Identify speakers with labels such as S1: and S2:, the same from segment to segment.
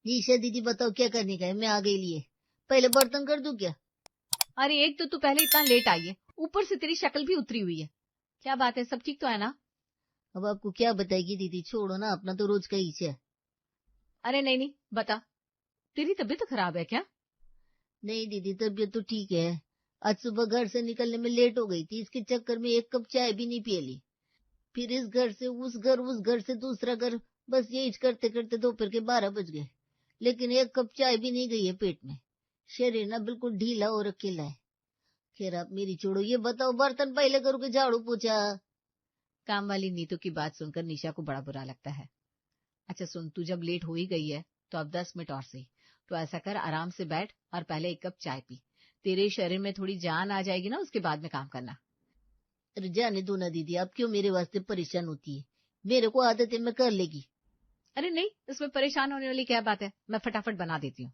S1: निशा दीदी बताओ क्या करने का है, मैं आ गई लिए। पहले बर्तन कर दूं क्या?
S2: अरे एक तो तू पहले इतना लेट आई है, ऊपर से तेरी शक्ल भी उतरी हुई है। क्या बात है, सब ठीक तो है ना?
S1: अब आपको क्या बताएगी दीदी, छोड़ो ना, अपना तो रोज का ही है।
S2: अरे नहीं नहीं, बता, तेरी तबीयत खराब है क्या?
S1: नहीं दीदी, तबीयत तो ठीक है। आज सुबह घर से निकलने में लेट हो गई थी, इसके चक्कर में एक कप चाय भी नहीं पी ली। फिर इस घर से उस घर से दूसरा घर, बस यही करते करते दोपहर के 12 बज गए। लेकिन एक कप चाय भी नहीं गई है पेट में। शरीर ना बिल्कुल ढीला और अकेला है। खैर आप मेरी छोड़ो, ये बताओ बर्तन पहले करो कि झाड़ू पोछा?
S2: काम वाली नीतू की बात सुनकर निशा को बड़ा बुरा लगता है। अच्छा सुन, तू जब लेट हो ही गई है तो अब 10 मिनट और सही। तो ऐसा कर, आराम से बैठ और पहले एक कप चाय पी। तेरे शरीर में थोड़ी जान आ जाएगी ना, उसके बाद में काम करना।
S1: अरे जाने दो ना दीदी, आप क्यों मेरे वास्ते परेशान होती है? मेरे को आदत है, मैं कर लेगी।
S2: अरे नहीं, इसमें परेशान होने वाली क्या बात है, मैं फटाफट बना देती हूँ।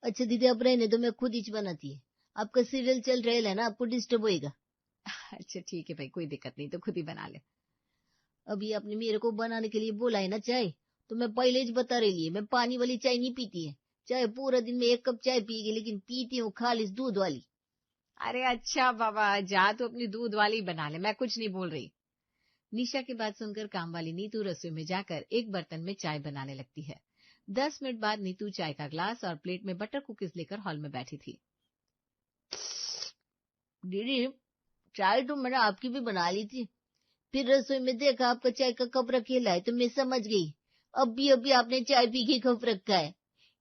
S1: अच्छा दीदी आप रहने दो, मैं खुद ही बनाती है। आपका सीरियल चल रहा है ना, आपको डिस्टर्ब होएगा।
S2: अच्छा ठीक है भाई, कोई दिक्कत नहीं, तो खुद ही बना ले।
S1: अभी आपने मेरे को बनाने के लिए बोला है ना चाय, तो मैं पहले ही बता रही है, मैं पानी वाली चाय नहीं पीती है। चाहे पूरा दिन में एक कप चाय पीगी, लेकिन पीती हूँ खालिस दूध वाली।
S2: अरे अच्छा बाबा, जा तू अपनी दूध वाली बना ले, मैं कुछ नहीं बोल रही। निशा की बात सुनकर काम वाली नीतू रसोई में जाकर एक बर्तन में चाय बनाने लगती है। 10 मिनट बाद नीतू चाय का ग्लास और प्लेट में बटर कुकीज लेकर हॉल में बैठी थी।
S1: दीदी चाय तो मैंने आपकी भी बना ली थी। फिर रसोई में देखा आपका चाय का कप रखेला है, तो मैं समझ गई अभी अभी आपने चाय पी के कप रखा है।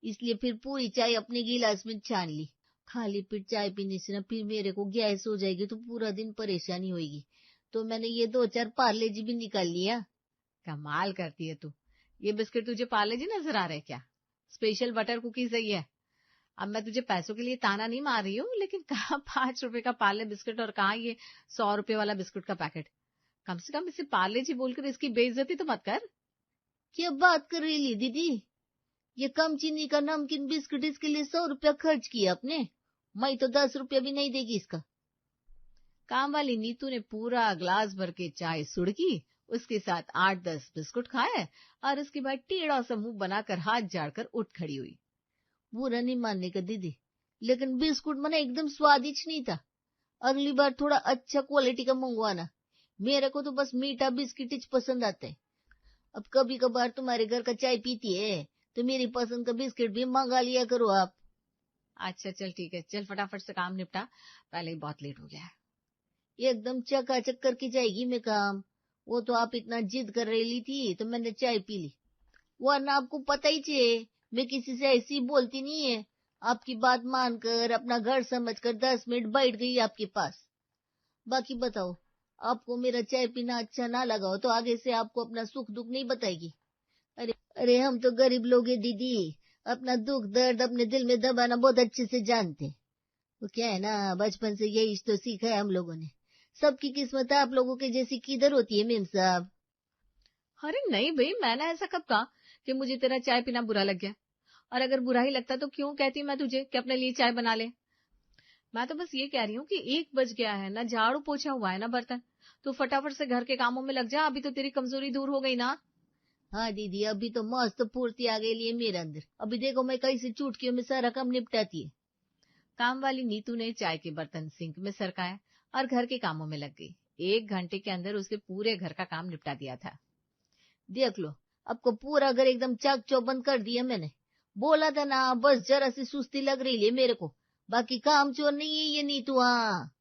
S1: इसलिए फिर पूरी चाय अपने गिलास में छान ली। खाली पेट चाय पीने से ना फिर मेरे को गैस हो जाएगी, तो पूरा दिन परेशानी होगी। तो मैंने ये 2-4 पार्ले जी भी निकाल लिया।
S2: कमाल करती है तू। ये बिस्किट तुझे पार्ले जी नजर आ रहे क्या? स्पेशल बटर कुकीज है ये। अब मैं तुझे पैसों के लिए ताना नहीं मार रही हूँ, लेकिन कहाँ 5 रुपए का पार्ले बिस्किट और कहाँ ये 100 रुपए वाला बिस्कुट का पैकेट। कम से कम इसे पार्ले जी बोलकर इसकी बेइज्जती तो मत कर।
S1: क्या बात कर रही ली दीदी? ये कम चीनी का नमकीन बिस्किट, इसके लिए 100 रुपया खर्च किया आपने? मैं तो 10 रुपया भी नहीं देगी इसका।
S2: काम वाली नीतू ने पूरा ग्लास भर के चाय सुड़की, उसके साथ 8-10 बिस्कुट खाए और उसके बाद टेढ़ा सा मुंह बनाकर हाथ झाड़कर उठ खड़ी हुई।
S1: बुरा नहीं मानने का दीदी, लेकिन बिस्कुट मैंने एकदम स्वादिष्ट नहीं था। अगली बार थोड़ा अच्छा क्वालिटी का मंगवाना। मेरे को तो बस मीठा बिस्किट ही पसंद आता है। अब कभी कभार तुम्हारे घर का चाय पीती है, तो मेरी पसंद का बिस्किट भी मंगा लिया करो आप।
S2: अच्छा चल ठीक है, चल फटाफट से काम निपटा, पहले ही बहुत लेट हो गया है।
S1: एकदम चकाचक करके जाएगी मैं काम। वो तो आप इतना जिद कर रही थी, तो मैंने चाय पी ली। वरना आपको पता ही चाहिए, मैं किसी से ऐसी बोलती नहीं है। आपकी बात मानकर अपना घर समझकर 10 मिनट बैठ गई आपके पास। बाकी बताओ, आपको मेरा चाय पीना अच्छा ना लगा हो तो आगे से आपको अपना सुख दुख नहीं बताएगी? अरे अरे हम तो गरीब लोग हैं दीदी, अपना दुख दर्द अपने दिल में दबाना बहुत अच्छे से जानते हैं। वो क्या है ना, बचपन से यही तो सीखा है हम लोगों ने। सबकी किस्मत आप लोगों के जैसी किधर होती है मेम साहब?
S2: अरे नहीं भाई, मैंने ऐसा कब कहा कि मुझे तेरा चाय पीना बुरा लग गया? और अगर बुरा ही लगता तो क्यों कहती मैं तुझे कि अपने लिए चाय बना ले। मैं तो बस ये कह रही हूँ कि 1 बज गया है ना, झाड़ू पोछा हुआ है ना बर्तन, तो फटाफट से घर के कामों में लग जा, अभी तो तेरी कमजोरी दूर हो गई ना।
S1: हाँ दीदी, अभी तो मस्त फुर्ती आ गई है मेरे अंदर। अभी देखो मैं कैसे चुटकियों में सारा काम निपटाती है।
S2: काम वाली नीतू ने चाय के बर्तन सिंक में सरकाए और घर के कामों में लग गई। 1 घंटे के अंदर उसके पूरे घर का काम निपटा दिया था।
S1: देख लो, आपको पूरा घर एकदम चाक चौबंद कर दिया मैंने। बोला था ना, बस जरा सी सुस्ती लग रही है मेरे को। बाकी काम चोर नहीं है ये नीतू। हाँ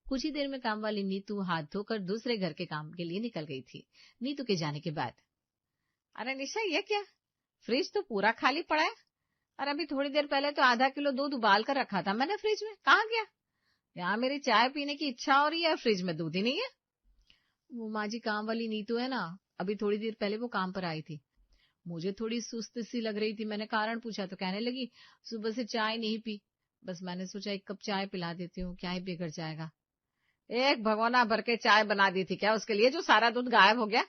S2: कुछ ही देर में काम वाली नीतू हाथ धोकर दूसरे घर के काम के लिए निकल गई थी। नीतू के जाने के बाद, अरे निशा ये क्या, फ्रिज तो पूरा खाली पड़ा है। और अभी थोड़ी देर पहले तो आधा किलो दूध उबाल कर रखा था मैंने फ्रिज में, कहाँ गया? यहाँ मेरी चाय पीने की इच्छा हो रही है, फ्रिज में दूध ही नहीं है। वो माँ जी, काम वाली नीतू है ना, अभी थोड़ी देर पहले वो काम पर आई थी। मुझे थोड़ी सुस्त सी लग रही थी, मैंने कारण पूछा तो कहने लगी सुबह से चाय नहीं पी। बस मैंने सोचा एक कप चाय पिला देती हूँ, क्या ही बिगड़ जाएगा। एक भगोना भर के चाय बना दी थी क्या उसके लिए, जो सारा दूध गायब हो गया?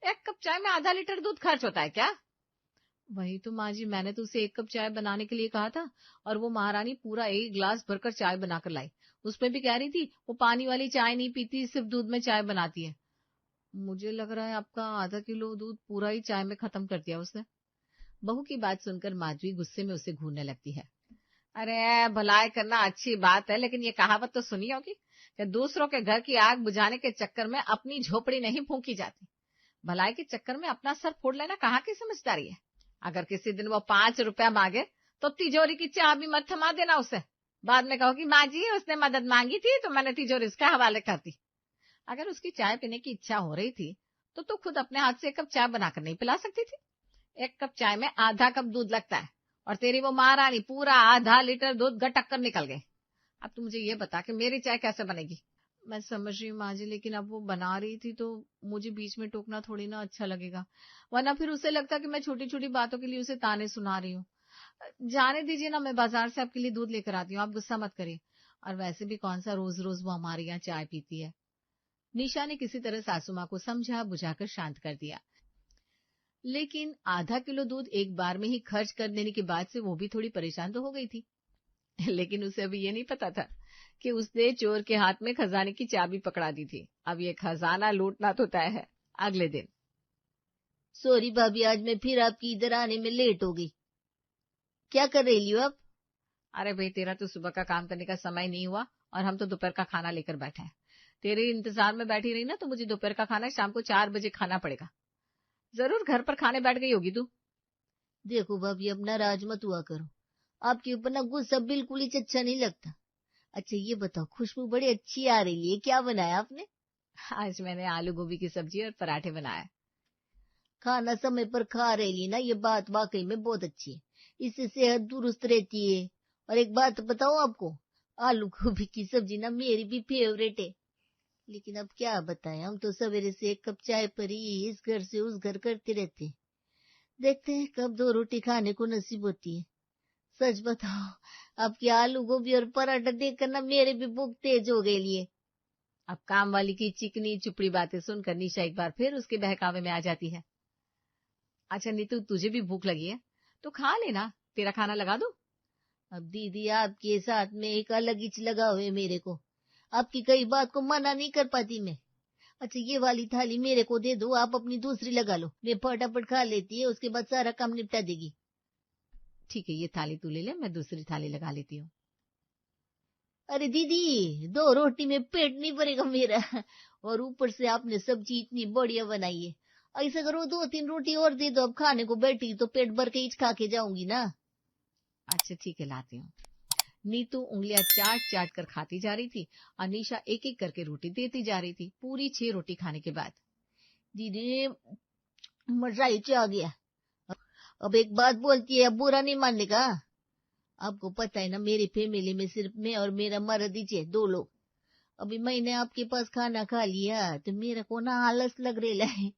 S2: एक कप चाय में आधा लीटर दूध खर्च होता है क्या? वही तो माँ जी, मैंने तो उसे एक कप चाय बनाने के लिए कहा था, और वो महारानी पूरा 1 गिलास भरकर चाय बनाकर लाई। उसमें भी कह रही थी वो पानी वाली चाय नहीं पीती, सिर्फ दूध में चाय बनाती है। मुझे लग रहा है आपका आधा किलो दूध पूरा ही चाय में खत्म कर दिया उसने। बहू की बात सुनकर माधवी गुस्से में उसे घूरने लगती है। अरे भलाई करना अच्छी बात है, लेकिन ये कहावत तो सुनी होगी कि दूसरों के घर की आग बुझाने के चक्कर में अपनी झोपड़ी नहीं फूंकी जाती। भलाई के चक्कर में अपना सर फोड़ लेना कहाँ की समझदारी है। अगर किसी दिन वो 5 रुपया मांगे तो तिजोरी की चाबी मत थमा देना उसे। बाद में कहो कि माँ जी उसने मदद मांगी थी तो मैंने तिजोरी इसके हवाले कर दी। अगर उसकी चाय पीने की इच्छा हो रही थी तो खुद अपने हाथ से 1 कप चाय बनाकर नहीं पिला सकती थी। 1 कप चाय में आधा कप दूध लगता है और तेरी वो महारानी पूरा आधा लीटर दूध गटक कर निकल गए। अब तू मुझे ये बता कि मेरी चाय कैसे बनेगी। मैं समझ रही हूँ माँ जी, लेकिन अब वो बना रही थी तो मुझे बीच में टोकना थोड़ी ना अच्छा लगेगा, वरना फिर उसे लगता कि मैं छोटी छोटी बातों के लिए उसे ताने सुना रही हूँ। जाने दीजिए ना, मैं बाजार से आपके लिए दूध लेकर आती हूँ, आप गुस्सा मत करिए। और वैसे भी कौन सा रोज रोज वो हमारे यहाँ चाय पीती है। निशा ने किसी तरह सासू माँ को समझा बुझाकर शांत कर दिया, लेकिन आधा किलो दूध एक बार में ही खर्च कर देने के बाद से वो भी थोड़ी परेशान तो हो गई थी। लेकिन उसे अभी ये नहीं पता था कि उसने चोर के हाथ में खजाने की चाबी पकड़ा दी थी। अब ये खजाना लूटना तो तय है। अगले दिन,
S1: सॉरी भाभी, आज मैं फिर आपकी इधर आने में लेट हो गई। क्या कर रही हो आप?
S2: अरे भाई, तेरा तो सुबह का काम करने का समय नहीं हुआ और हम तो दोपहर का खाना लेकर बैठे हैं। तेरे इंतजार में बैठी रही ना तो मुझे दोपहर का खाना शाम को 4 बजे खाना पड़ेगा। जरूर घर पर खाने बैठ गई होगी तू।
S1: देखो भाभी, अब नाराज मत हुआ करो, आपके ऊपर ना गुस्सा बिल्कुल ही अच्छा नहीं लगता। अच्छा ये बताओ, खुशबू बड़ी अच्छी आ रही है, क्या बनाया आपने?
S2: आज मैंने आलू गोभी की सब्जी और पराठे बनाए।
S1: खाना समय पर खा रही ना, ये बात वाकई में बहुत अच्छी है, इससे सेहत दुरुस्त रहती है। और एक बात बताऊं आपको, आलू गोभी की सब्जी ना मेरी भी फेवरेट है। लेकिन अब क्या बताएं, हम तो सवेरे से 1 कप चाय पर ही इस घर से उस घर करते रहते हैं। देखते हैं कब 2 रोटी खाने को नसीब होती है। सच बताओ, आपकी आलू गोभी और पराठा देखकर ना मेरे भी भूख तेज हो गई लिए।
S2: अब काम वाली की चिकनी चुपड़ी बातें सुनकर निशा एक बार फिर उसके बहकावे में आ जाती है। अच्छा नीतू, तुझे भी भूख लगी है तो खा लेना, तेरा खाना लगा दूं?
S1: अब दीदी, आपके साथ में एक अलग ही लगाव है मेरे को, आपकी कई बात को मना नहीं कर पाती मैं। अच्छा ये वाली थाली मेरे को दे दो, आप अपनी दूसरी लगा लो, मैं फटाफट खा लेती है, उसके बाद सारा काम निपटा देगी।
S2: ठीक है, ये थाली तू ले ले, मैं दूसरी थाली लगा लेती हूँ।
S1: अरे दीदी, 2 रोटी में पेट नहीं भरेगा मेरा, और ऊपर से आपने सब्जी इतनी बढ़िया बनाई है। ऐसा करो 2-3 रोटी और दे दो, अब खाने को बैठी तो पेट भर के ही खा के जाऊंगी ना।
S2: अच्छा ठीक है, लाती हूँ। नीतू उंगलियां चाट चाट कर खाती जा रही थी और निशा एक एक करके रोटी देती जा रही थी। पूरी 6 रोटी खाने के बाद
S1: दीदी, मजा ही आ गया। अब एक बात बोलती है, अब बुरा नहीं मानने का। आपको पता है ना, मेरी फैमिली में सिर्फ मैं और मेरा मर्द ही है, 2 लोग। अभी मैंने आपके पास खाना खा लिया तो मेरे को ना आलस लग रहा है।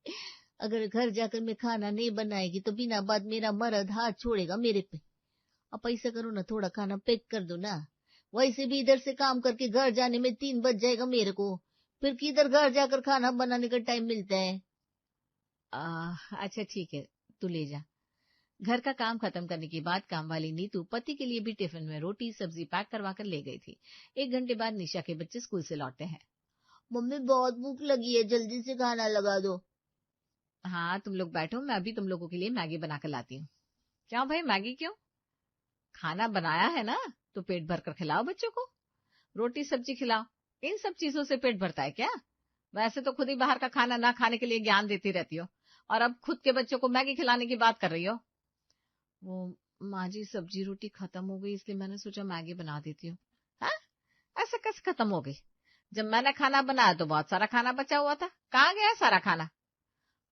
S1: अगर घर जाकर मैं खाना नहीं बनाएगी तो बिना बात मेरा मर्द हाथ छोड़ेगा मेरे पे। अब ऐसा करो ना, थोड़ा खाना पैक कर दो ना। वैसे भी इधर से काम करके घर जाने में 3 बज जाएगा मेरे को, फिर किधर घर जाकर खाना बनाने का टाइम मिलता है।
S2: अच्छा ठीक है, तू ले जा। घर का काम खत्म करने के बाद काम वाली नीतू पति के लिए भी टिफिन में रोटी सब्जी पैक करवा कर ले गई थी। 1 घंटे बाद निशा के बच्चे स्कूल से लौटते हैं।
S1: मम्मी बहुत भूख लगी है, जल्दी से खाना लगा दो।
S2: हाँ तुम लोग बैठो, मैं अभी तुम लोगों के लिए मैगी बना कर लाती हूँ। क्यों भाई, मैगी क्यों? खाना बनाया है ना तो पेट भर कर खिलाओ बच्चों को। रोटी सब्जी खिलाओ, इन सब चीजों से पेट भरता है क्या? वैसे तो खुद ही बाहर का खाना ना खाने के लिए ज्ञान देती रहती हो और अब खुद के बच्चों को मैगी खिलाने की बात कर रही हो। वो माँ जी, सब्जी रोटी खत्म हो गई इसलिए मैंने सोचा मैगी बना देती हूँ। हाँ, ऐसे कैसे खत्म हो गई? जब मैंने खाना बनाया तो बहुत सारा खाना बचा हुआ था, कहाँ गया सारा खाना?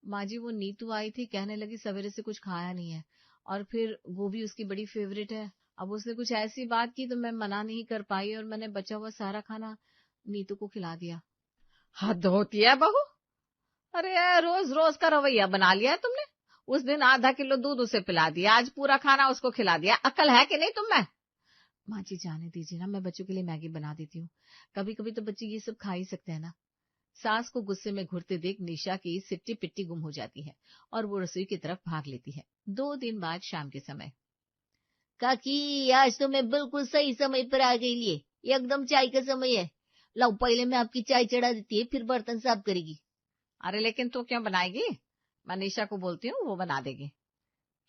S2: माँ जी, वो नीतू आई थी, कहने लगी सवेरे से कुछ खाया नहीं है और फिर गोभी उसकी बड़ी फेवरेट है। अब उसने कुछ ऐसी बात की तो मैं मना नहीं कर पाई और मैंने बचा हुआ सारा खाना नीतू को खिला दिया। हद होती है बहू, अरे रोज रोज का रवैया बना लिया है तुमने। उस दिन आधा किलो दूध उसे पिला दिया, आज पूरा खाना उसको खिला दिया। अकल है कि नहीं तुम में? माँ जी जाने दीजिए ना, मैं बच्चों के लिए मैगी बना देती हूँ, कभी कभी तो बच्चे ये सब खा ही सकते हैं ना। सास को गुस्से में घुरते देख निशा की सिट्टी पिट्टी गुम हो जाती है और वो रसोई की तरफ भाग लेती है। 2 दिन बाद शाम के समय,
S1: काकी, आज तो मैं बिल्कुल सही समय पर आ गई लिए, एकदम चाय का समय है। लाओ, पहले मैं आपकी चाय चढ़ा देती है, फिर बर्तन साफ करेगी।
S2: अरे लेकिन तू क्यों बनाएगी? मैं निशा को बोलती हूँ, वो बना देगी।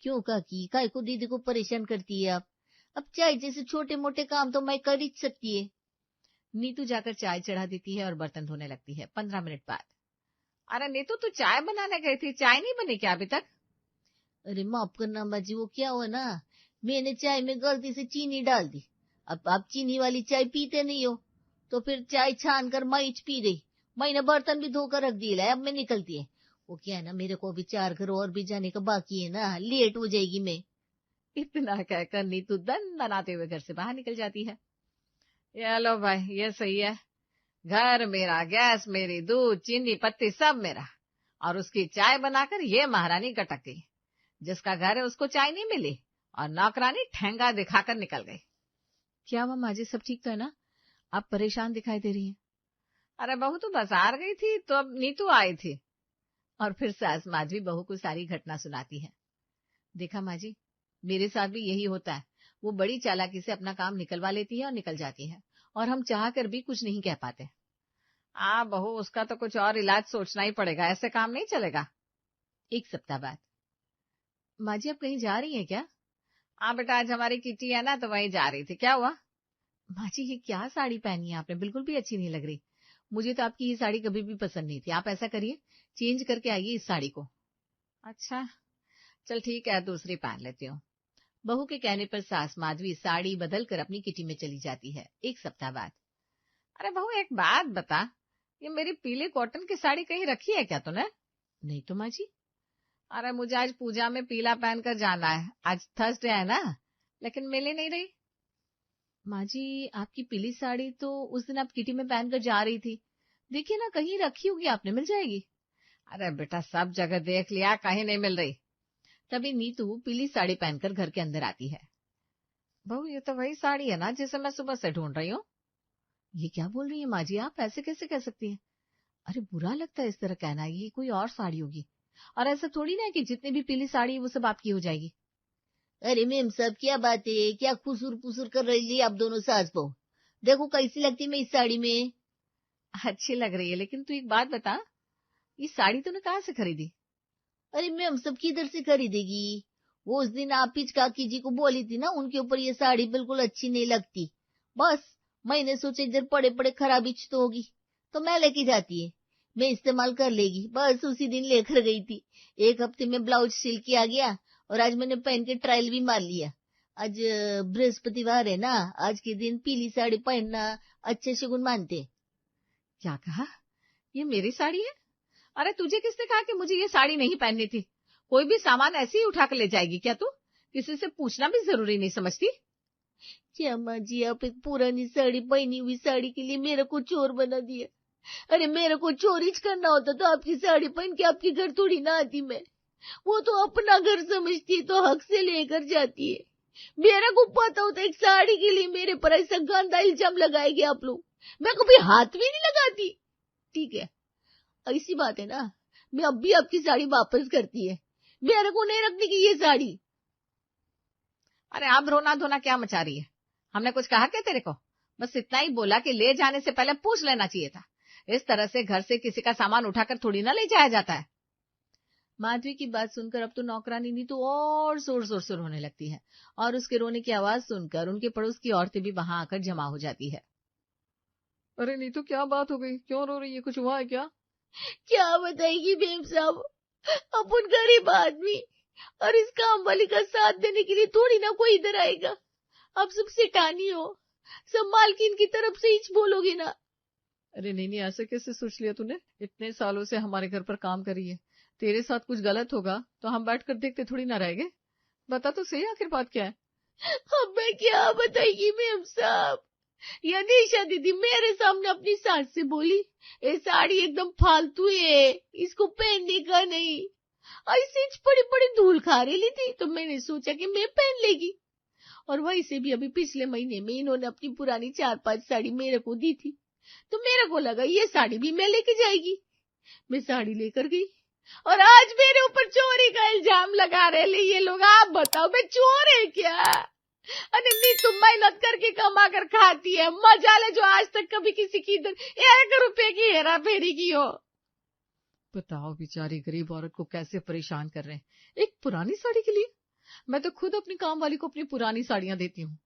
S1: क्यों काकी, काय को दीदी को परेशान करती है आप? अब चाय जैसे छोटे मोटे काम तो मैं कर ही सकती है।
S2: नीतू जाकर चाय चढ़ा देती है और बर्तन धोने लगती है। 15 मिनट बाद, अरे नीतू तू चाय बनाने गई थी, चाय नहीं बनी क्या अभी तक?
S1: अरे माफ करना अम्मा जी, वो क्या हुआ ना, मैंने चाय में गलती से चीनी डाल दी। अब आप चीनी वाली चाय पीते नहीं हो, तो फिर चाय छान कर मैं पी गई। मैंने बर्तन भी धोकर रख दिए है, अब मैं निकलती है। वो क्या है ना, मेरे को अभी 4 घर और भी जाने का बाकी है ना, लेट हो जाएगी मैं।
S2: इतना कहकर नीतू दन दनाते हुए घर से बाहर निकल जाती है। ये लो भाई, ये सही है, घर मेरा, गैस मेरी, दूध चीनी पत्ती सब मेरा, और उसकी चाय बनाकर ये महारानी गटक गई। जिसका घर है उसको चाय नहीं मिली और नौकरानी ठेंगा दिखाकर निकल गई। क्या हुआ माँ जी, सब ठीक तो है ना? आप परेशान दिखाई दे रही हैं। अरे बहू तो बाजार गई थी तो अब नीतू आई थी। और फिर सास माधवी बहू को सारी घटना सुनाती है। देखा माँ जी, मेरे साथ भी यही होता है। वो बड़ी चालाकी से अपना काम निकलवा लेती है और निकल जाती है, और हम चाह कर भी कुछ नहीं कह पाते। बहू, उसका तो कुछ और इलाज सोचना ही पड़ेगा, ऐसे काम नहीं चलेगा। 1 सप्ताह बाद, माँ जी आप कहीं जा रही हैं क्या? बेटा, आज हमारी किटी है ना, तो वहीं जा रही थी। क्या हुआ? माँ जी ये क्या साड़ी पहनी है आपने, बिल्कुल भी अच्छी नहीं लग रही। मुझे तो आपकी ये साड़ी कभी भी पसंद नहीं थी। आप ऐसा करिए, चेंज करके आइए इस साड़ी को। अच्छा चल ठीक है, दूसरी पहन लेती हूँ। बहू के कहने पर सास माधवी साड़ी बदल कर अपनी किटी में चली जाती है। 1 सप्ताह बाद, अरे बहू एक बात बता, ये मेरी पीली कॉटन की साड़ी कहीं रखी है क्या तूने? नहीं तो माँ जी। अरे मुझे आज पूजा में पीला पहन कर जाना है, आज थर्सडे है ना, लेकिन मिल ही नहीं रही। माँ जी आपकी पीली साड़ी तो उस दिन आप किटी में पहनकर जा रही थी, देखिए ना कहीं रखी होगी आपने, मिल जाएगी। अरे बेटा सब जगह देख लिया, कहीं नहीं मिल रही। तभी नीतू पीली साड़ी पहनकर घर के अंदर आती है। बहू ये तो वही साड़ी है ना जिसे मैं सुबह से ढूंढ रही हूँ। ये क्या बोल रही है माँ जी, आप ऐसे कैसे कह सकती हैं? अरे बुरा लगता है इस तरह कहना, ये कोई और साड़ी होगी। और ऐसा थोड़ी ना है कि जितनी भी पीली साड़ी है वो सब आपकी हो जाएगी।
S1: अरे मेम साहब, क्या बात है, क्या खुसुर पुसुर कर रही आप दोनों सास बहू? देखो कैसी लगती मैं इस साड़ी में।
S2: अच्छी लग रही है, लेकिन तू एक बात बता, ये साड़ी तूने कहाँ से खरीदी?
S1: अरे मेम सब किधर से खरीदेगी, वो उस दिन आप ही काकी जी को बोली थी ना, उनके ऊपर ये साड़ी बिल्कुल अच्छी नहीं लगती। बस मैंने सोचा इधर पड़े पड़े खराबी तो होगी, तो मैं लेके जाती है, मैं इस्तेमाल कर लेगी। बस उसी दिन लेकर गई थी। 1 हफ्ते में ब्लाउज सिल के आ गया, और आज मैंने पहन के ट्रायल भी मार लिया। आज बृहस्पतिवार है ना, आज के दिन पीली साड़ी पहनना अच्छे शगुन मानते।
S2: क्या कहा? ये मेरी साड़ी है? अरे तुझे किसने कहा कि मुझे ये साड़ी नहीं पहननी थी? कोई भी सामान ऐसे ही उठा कर ले जाएगी क्या तू? किसी से पूछना भी जरूरी नहीं समझती?
S1: श्यामा जी, आप एक पुरानी साड़ी पहनी हुई साड़ी के लिए मेरे को चोर बना दिया। अरे मेरे को चोरीच करना होता तो आपकी साड़ी पहन के आपके घर थोड़ी ना आती मैं। वो तो अपना घर समझती है तो हक से लेकर जाती है। मेरे को पता होता एक साड़ी के लिए मेरे पर ऐसा गंदा इल्जाम लगाएंगे आप लोग, मैं कभी हाथ भी नहीं लगाती। ठीक है, ऐसी बात है ना, मैं अब भी आपकी साड़ी वापस करती है, मेरे को नहीं रखने की ये साड़ी।
S2: अरे आप रोना धोना क्या मचा रही है? हमने कुछ कहा क्या तेरे को? बस इतना ही बोला कि ले जाने से पहले पूछ लेना चाहिए था। इस तरह से घर से किसी का सामान उठाकर थोड़ी ना ले जाया जाता है। माधवी की बात सुनकर अब तो नौकरानी नीतू और जोर जोर से रोने लगती है, और उसके रोने की आवाज सुनकर उनके पड़ोस की औरतें भी वहां आकर जमा हो जाती है। अरे नीतू क्या बात हो गई, क्यों रो रही है, कुछ हुआ है क्या?
S1: क्या बताएगी बेम साहब, अपन गरीब आदमी, और इस काम वाली का साथ देने के लिए थोड़ी ना कोई इधर आएगा। आप सब सेठानी हो, सब मालकिन की तरफ से ही बोलोगे ना।
S2: अरे नहीं नहीं, ऐसे कैसे सोच लिया तूने? इतने सालों से हमारे घर पर काम करी है, तेरे साथ कुछ गलत होगा तो हम बैठ कर देखते थोड़ी ना रहेंगे। बता तो सही आखिर बात क्या है?
S1: अब मैं क्या बताएगी मेम साहब, यह निशा दीदी मेरे सामने अपनी सास से बोली, ये साड़ी एकदम फालतू है, इसको पहनने का नहीं। ऐसे बड़ी बड़ी धूल खा रही थी तो मैंने सोचा कि मैं पहन लेगी। और वहीं से भी अभी पिछले महीने में इन्होंने अपनी पुरानी 4-5 साड़ी मेरे को दी थी, तो मेरे को लगा ये साड़ी भी मैं लेके जाएगी। मैं साड़ी लेकर गई, और आज मेरे ऊपर चोरी का इल्जाम लगा रहे ये लोग। आप बताओ मैं चोर है क्या? अरे नहीं, तुम मेहनत करके कमा कर खाती है, मजा ले जो आज तक कभी किसी की इधर 1 रुपए की हेरा फेरी की हो।
S2: बताओ बेचारी गरीब औरत को कैसे परेशान कर रहे हैं, एक पुरानी साड़ी के लिए। मैं तो खुद अपनी काम वाली को अपनी पुरानी साड़ियां देती हूँ।